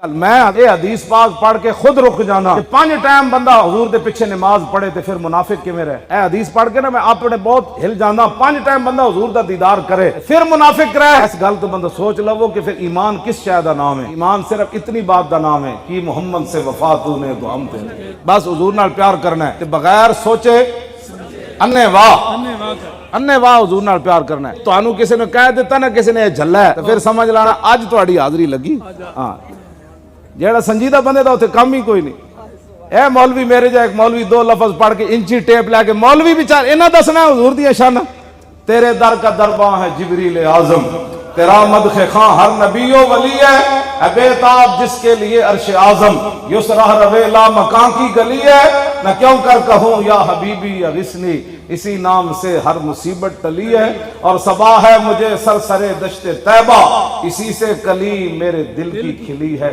मैं ये हदीस पाक पढ़ के खुद रुक जाना कि 5 टाइम बंदा हुजूर दे पिछे नमाज पढ़े तो फिर मुनाफिक किवें रहे। ए हदीस पढ़ के ना मैं अपने बहुत हिल जाना। 5 टाइम बंदा हुजूर दा दीदार करे फिर मुनाफिक रहे। इस गल तो बंदा सोच लवो कि फिर ईमान किस शय दा नाम है। ईमान सिर्फ इतनी बात दा नाम है कि मोहम्मद से वफा तूने तो हम थे। बस हुजूर नाल प्यार करना है बगैर सोचे अन्ने वाह हुजूर नाल प्यार करना है। तुहानू किसी ने कह दिता ना किसी ने झल्ला है तो फिर समझ लाना अज तुहाडी हाजरी लगी। हाँ जेड़ा संजीदा बंदे दा उथे काम ही कोई नहीं। ए मौलवी मेरे जा एक मौलवी 2 लफ्ज पढ़ के इंची टेप लैके मौलवी बेचार इन्हां दसना हुजूर दी शाना। तेरे दर का दरबां है जिब्रील आजम, तेरा मदखे खां हर नबीओ वली है। बेताब जिसके लिए अर्श आजम, युसराह रवेला मकान की गली है। मैं क्यों कर कहूँ या हबीबी या गिस्नी, इसी नाम से हर मुसीबत टली है। और सबा है मुझे सरसरे दश्ते तैबा, इसी से कली मेरे दिल की खिली है।